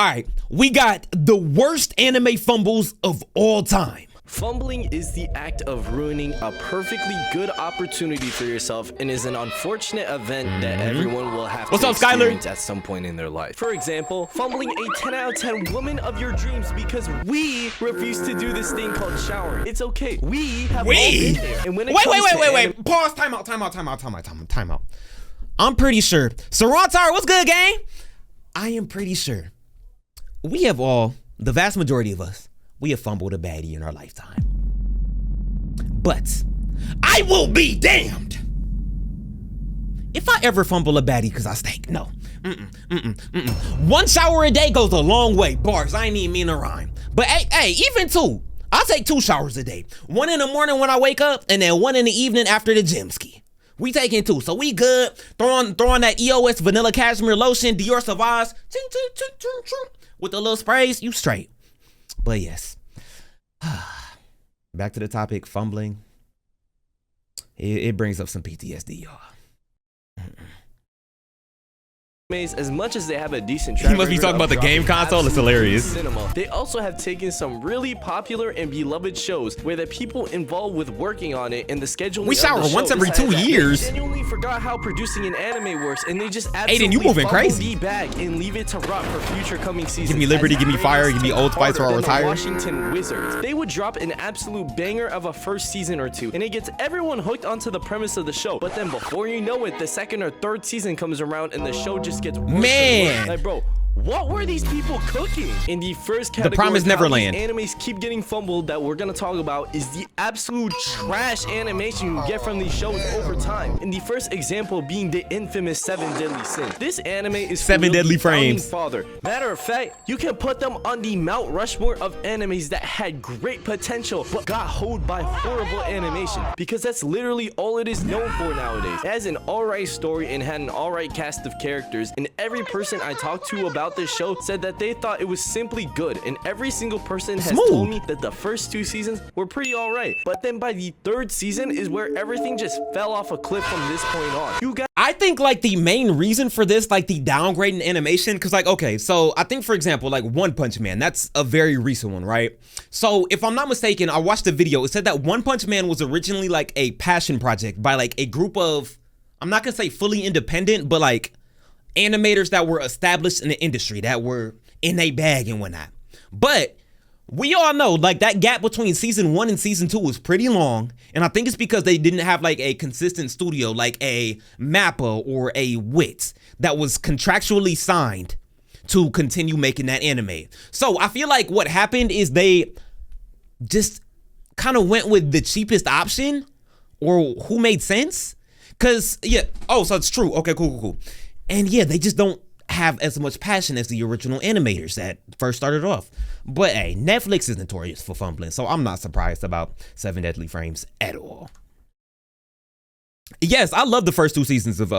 All right, we got the worst anime fumbles of all time. Fumbling is the act of ruining a perfectly good opportunity for yourself and is an unfortunate event that everyone will have to experience at some point in their life. For example, fumbling a 10 out of 10 woman of your dreams because we refuse to do this thing called showering. It's okay. We have all been there. And when it Wait. Pause. Time out. I'm pretty sure. Sarantar, what's good, gang? I am pretty sure we have all, the vast majority of us, we have fumbled a baddie in our lifetime. But I will be damned if I ever fumble a baddie because I stink. No. One shower a day goes a long way. Bars, I ain't even mean to rhyme. But hey, even two. I'll take 2 showers a day. One in the morning when I wake up, and then one in the evening after the gym ski. We taking 2, so we good. Throw on that EOS Vanilla Cashmere Lotion, Dior Sauvage, with the little sprays, you straight. But yes, back to the topic, fumbling. It brings up some PTSD, y'all. As much as they have a decent track he must be talking about the game console. It's hilarious. Cinema, they also have taken some really popular and beloved shows where the people involved with working on it and the scheduling. We shower once every 2 years. They genuinely forgot how producing an anime works, and they just absolutely Aiden, you moving crazy. The bag and leave it to rot for future coming seasons. Give me Liberty, give me Fire, give me Old Spice or I'll retire. Washington Wizards. They would drop an absolute banger of a first season or 2, and it gets everyone hooked onto the premise of the show. But then before you know it, the 2nd or 3rd season comes around, and the show just gets worse. Man, like, bro, what were these people cooking? In the first category, The Promised Neverland. Animes keep getting fumbled that we're gonna talk about is the absolute trash animation you get from these shows over time. And the first example being the infamous 7 Deadly Sins. This anime is 7 Deadly Frames. Father. Matter of fact, you can put them on the Mount Rushmore of animes that had great potential but got hoed by horrible animation, because that's literally all it is known for nowadays. It has an alright story and had an alright cast of characters, and every person I talked to about this show said that they thought it was simply good, and every single person has told me that the first 2 seasons were pretty alright, but then by the 3rd season is where everything just fell off a cliff from this point on. I think like the main reason for this, like the downgrade in animation, because like, okay, so I think for example, like One Punch Man, that's a very recent one, right? So if I'm not mistaken, I watched the video, it said that One Punch Man was originally like a passion project by like a group of, I'm not gonna say fully independent, but like animators that were established in the industry, that were in a bag and whatnot. But we all know like that gap between season 1 and season 2 was pretty long, and I think it's because they didn't have like a consistent studio like a Mappa or a WIT that was contractually signed to continue making that anime. So I feel like what happened is they just kind of went with the cheapest option, or who made sense. Cause yeah, oh, so it's true. Okay, cool. And yeah, they just don't have as much passion as the original animators that first started off. But hey, Netflix is notorious for fumbling, so I'm not surprised about 7 Deadly Frames at all. Yes, I love the first 2 seasons of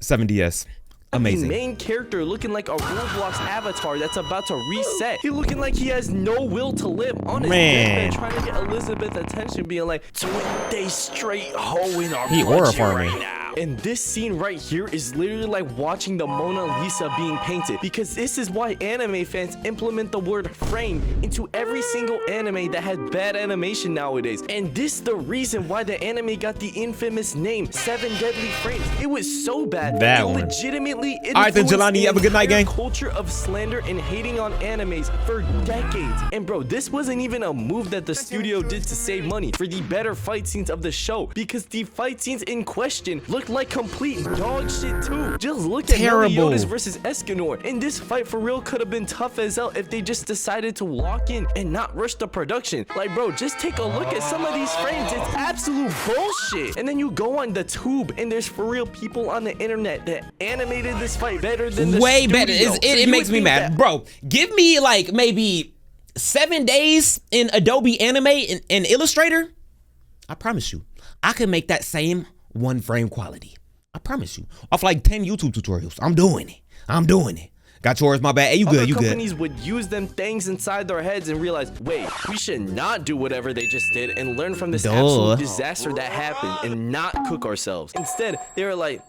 7DS. Amazing. The main character looking like a Roblox avatar that's about to reset. He looking like he has no will to live on his deathbed, trying to get Elizabeth's attention, being like, 20 days straight hoeing our blood right now. And this scene right here is literally like watching the Mona Lisa being painted, because this is why anime fans implement the word frame into every single anime that has bad animation nowadays. And this is the reason why the anime got the infamous name 7 Deadly Frames. It was so bad that it legitimately Alright then, Jelani, have a good night, gang. Culture of slander and hating on animes for decades. And bro, this wasn't even a move that the studio did to save money for the better fight scenes of the show, because the fight scenes in question looked like complete dog shit too. Just look at Meliodas versus Escanor, and this fight for real could have been tough as hell if they just decided to lock in and not rush the production. Like bro, just take a look at some of these frames. It's absolute bullshit. And then you go on the tube and there's for real people on the internet that animated this fight better than the way studio. better. It makes me mad, bro. Give me like maybe 7 days in Adobe Anime and Illustrator. I promise you, I can make that same 1 frame quality. I promise you, off like 10 YouTube tutorials. I'm doing it. Got yours, my bad. Hey, you good, you good. Companies would use them things inside their heads and realize, wait, we should not do whatever they just did and learn from this absolute disaster that happened and not cook ourselves. Instead, they were like,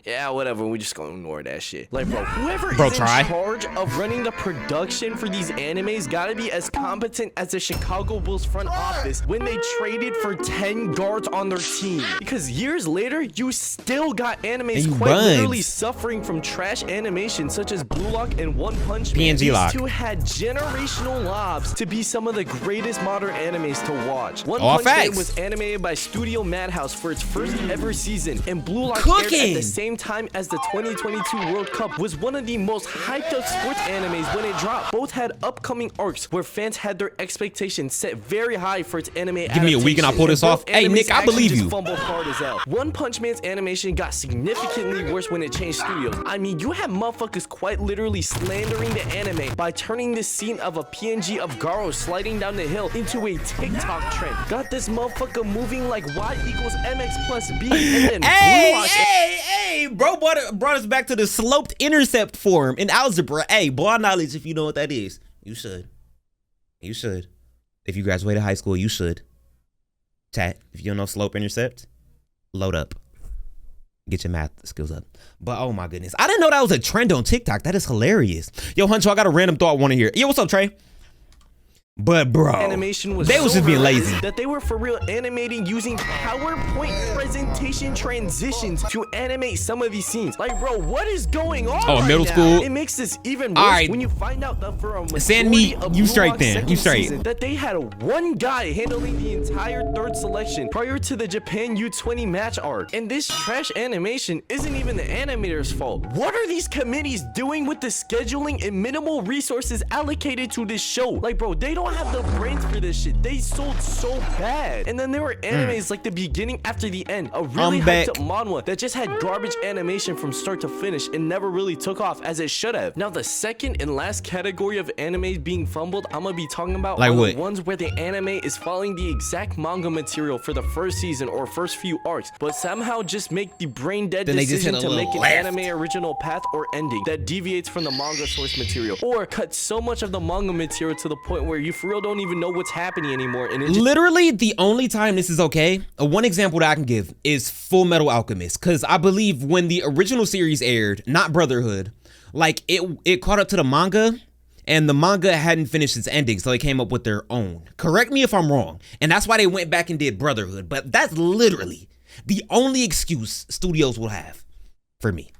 yeah, whatever, we just gonna ignore that shit. Like, bro, whoever is in try. charge of running the production for these animes gotta be as competent as the Chicago Bulls front office when they traded for 10 guards on their team. Because years later, you still got animes quite literally suffering from trash animation such as Blue Lock and One Punch Man. PNG Lock. These two had generational lobs to be some of the greatest modern animes to watch. One Punch Man was animated by Studio Madhouse for its first ever season, and Blue Lock aired at the same time as the 2022 World Cup was one of the most hyped up sports animes when it dropped. Both had upcoming arcs where fans had their expectations set very high for its anime adaptation. Give me a week and I'll pull this off. Hey, Nick, I believe you. Fumbled hard as hell. One Punch Man's animation got significantly worse when it changed studios. I mean, you have motherfuckers quite literally slandering the anime by turning this scene of a PNG of Garo sliding down the hill into a TikTok trend. Got this motherfucker moving like Y equals MX plus B, and then hey, bro brought us back to the sloped intercept form in algebra. Hey, ball knowledge, if you know what that is. You should. You should. If you graduated high school, you should. Chat, if you don't know slope intercept, load up. Get your math skills up. But oh my goodness, I didn't know that was a trend on TikTok. That is hilarious. Yo, Huncho, I got a random thought I want to hear. Yo, what's up, Trey? But bro, animation was they was just being lazy. That they were for real animating using PowerPoint presentation transitions to animate some of these scenes. Like, bro, what is going on? Oh, middle school. It makes this even worse when you find out that for a send me you straight then. You straight. Season, that they had one guy handling the entire third selection prior to the Japan U20 match arc. And this trash animation isn't even the animator's fault. What are these committees doing with the scheduling and minimal resources allocated to this show? Like, bro, they don't have the brains for this shit. They sold so bad. And then there were animes like the beginning after the end, a really hyped up manhwa that just had garbage animation from start to finish and never really took off as it should have. Now the second and last category of anime being fumbled I'm gonna be talking about are the ones where the anime is following the exact manga material for the first season or first few arcs, but somehow just make the brain dead decision to make an anime original path or ending that deviates from the manga source material, or cut so much of the manga material to the point where you for real don't even know what's happening anymore. And it literally the only time this is okay, one example that I can give is Full Metal Alchemist, because I believe when the original series aired, not Brotherhood, like it caught up to the manga, and the manga hadn't finished its ending, so they came up with their own. Correct me if I'm wrong, and that's why they went back and did Brotherhood, but that's literally the only excuse studios will have for me.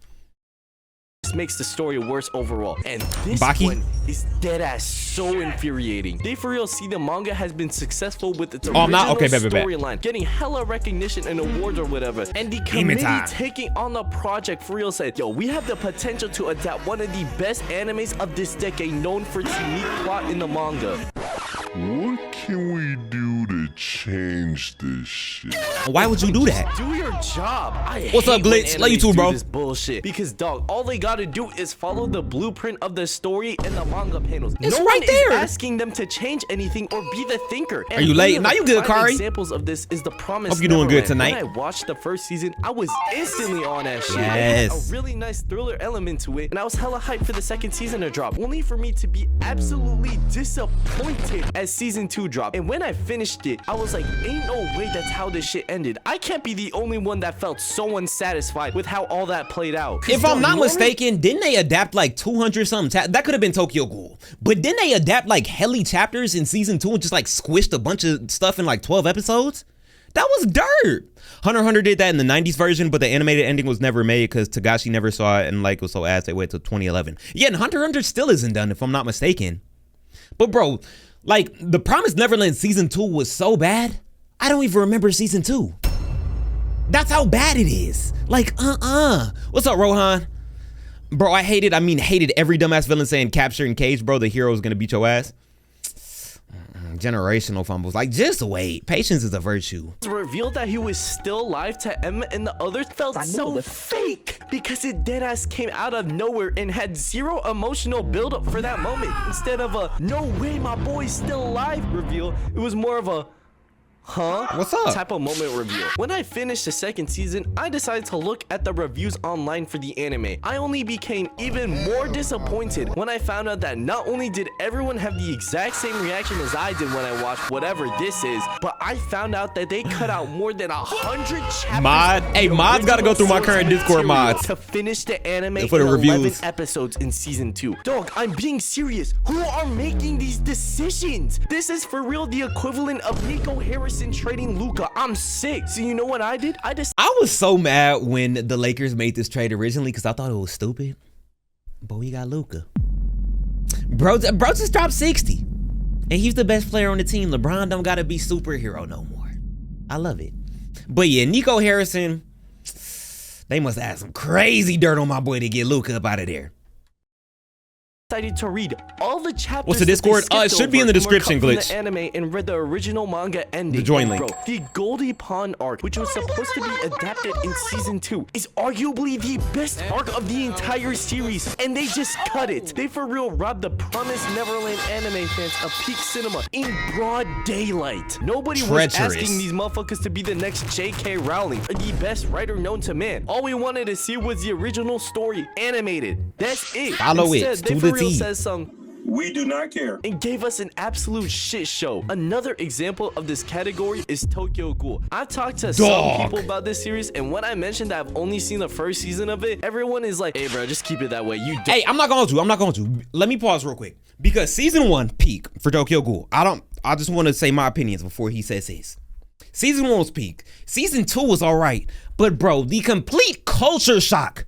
Makes the story worse overall, and this one is dead ass so infuriating. They for real see the manga has been successful with its original storyline, getting hella recognition and awards or whatever, and the committee taking on the project for real said, yo, we have the potential to adapt one of the best animes of this decade known for its unique plot in the manga. What can we do to change this shit? Why would you do that? Do your job. What's up, Glitch? Love you too, bro. This bullshit, because dog, all they gotta do is follow the blueprint of the story and the manga panels. It's right there. Asking them to change anything or be the thinker. Are you late? Now you good, Kari? Examples of this is the Promise. Hope you're doing good tonight. When I watched the first season, I was instantly on that shit. Yes. It had a really nice thriller element to it, and I was hella hyped for the second season to drop, only for me to be absolutely disappointed as season 2 dropped. And when I finished it, I was like, ain't no way that's how this shit ended. I can't be the only one that felt so unsatisfied with how all that played out. If I'm not mistaken, didn't they adapt like 200 something? That could have been Tokyo Ghoul, but didn't they adapt like heli chapters in season 2 and just like squished a bunch of stuff in like 12 episodes? That was dirt. Hunter x Hunter did that in the 90s version, but the animated ending was never made because Tagashi never saw it and like was so ass they waited till 2011. Yeah, and Hunter x Hunter still isn't done if I'm not mistaken. But bro, like the Promised Neverland season 2 was so bad, I don't even remember season 2. That's how bad it is. Like, What's up, Rohan? Bro, I hated every dumbass villain saying capture and cage, bro. The hero is gonna beat your ass. Generational fumbles. Like, just wait. Patience is a virtue. It's revealed that he was still alive to Emma and the others felt so fake because it deadass came out of nowhere and had zero emotional buildup for that moment. Instead of a no way my boy's still alive reveal, it was more of a huh? What's up? Type of moment review. When I finished the second season, I decided to look at the reviews online for the anime. I only became even more disappointed when I found out that not only did everyone have the exact same reaction as I did when I watched whatever this is, but I found out that they cut out more than 100 chapters. Hey, mods gotta go through my current Discord mods to finish the anime for the in reviews. 11 episodes in season 2. Dog, I'm being serious. Who are making these decisions? This is for real the equivalent of Nico Harrison trading Luka. I'm sick. So you know what I did? I was so mad when the Lakers made this trade originally because I thought it was stupid. But we got Luka. Bro just dropped 60. And he's the best player on the team. LeBron don't gotta be superhero no more. I love it. But yeah, Nico Harrison, they must have had some crazy dirt on my boy to get Luka up out of there. Decided to read all the chapters. What's the Discord? It should be in the description, Glitch. The anime and read the original manga ending. The join link. Bro, the Goldie Pond arc, which was supposed to be adapted in season 2, is arguably the best arc of the entire series, and they just cut it. They for real robbed the Promised Neverland anime fans of peak cinema in broad daylight. Nobody was asking these motherfuckers to be the next J.K. Rowling or the best writer known to man. All we wanted to see was the original story animated. That's it. Follow Instead, it. They To for the real T. says some. We do not care. And gave us an absolute shit show. Another example of this category is Tokyo Ghoul. I've talked to some people about this series, and when I mentioned that I've only seen the first season of it, everyone is like, hey bro, just keep it that way. Hey, I'm not going to. Let me pause real quick. Because season 1 peak for Tokyo Ghoul. I just want to say my opinions before he says his. Season 1 was peak. Season 2 was all right. But bro, the complete culture shock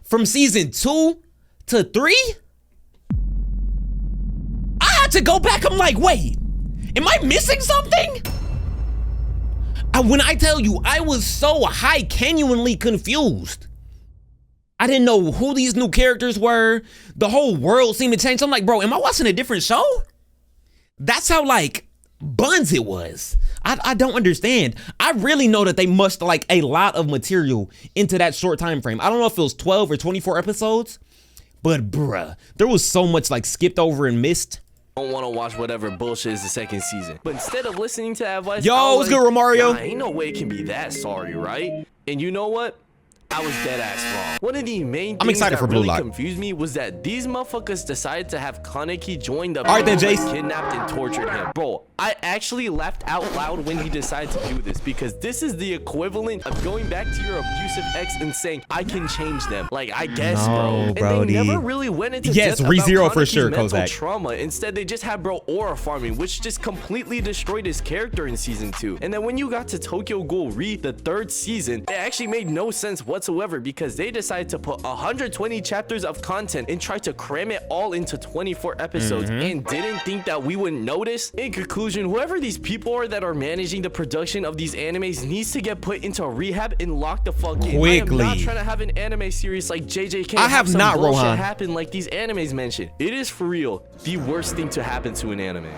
from season 2 to 3, I had to go back. I'm like, wait, am I missing something? When I tell you, I was so genuinely confused. I didn't know who these new characters were. The whole world seemed to change. I'm like, bro, am I watching a different show? That's how like buns it was. I don't understand. I really know that they must like a lot of material into that short time frame. I don't know if it was 12 or 24 episodes, but bruh, there was so much like skipped over and missed. Don't want to watch whatever bullshit is the second season. But instead of listening to that advice, yo, what's good, Romario? Nah, ain't no way it can be that sorry, right? And you know what? I was dead ass wrong. One of the main things that really confused me was that these motherfuckers decided to have Kaneki join the kidnapped and tortured him. Bro, I actually laughed out loud when he decided to do this because this is the equivalent of going back to your abusive ex and saying, I can change them. Like, I guess, bro. And they never really went into depth about ReZero for sure, mental trauma. Instead, they just had bro aura farming, which just completely destroyed his character in season 2. And then when you got to Tokyo Ghoul Re, the 3rd season, it actually made no sense whatsoever because they decided to put 120 chapters of content and try to cram it all into 24 episodes and didn't think that we wouldn't notice. In conclusion, whoever these people are that are managing the production of these animes needs to get put into rehab and locked the fuck in. I am not trying to have an anime series like JJK. I have not, Rohan. Happen like these animes mentioned. It is for real the worst thing to happen to an anime.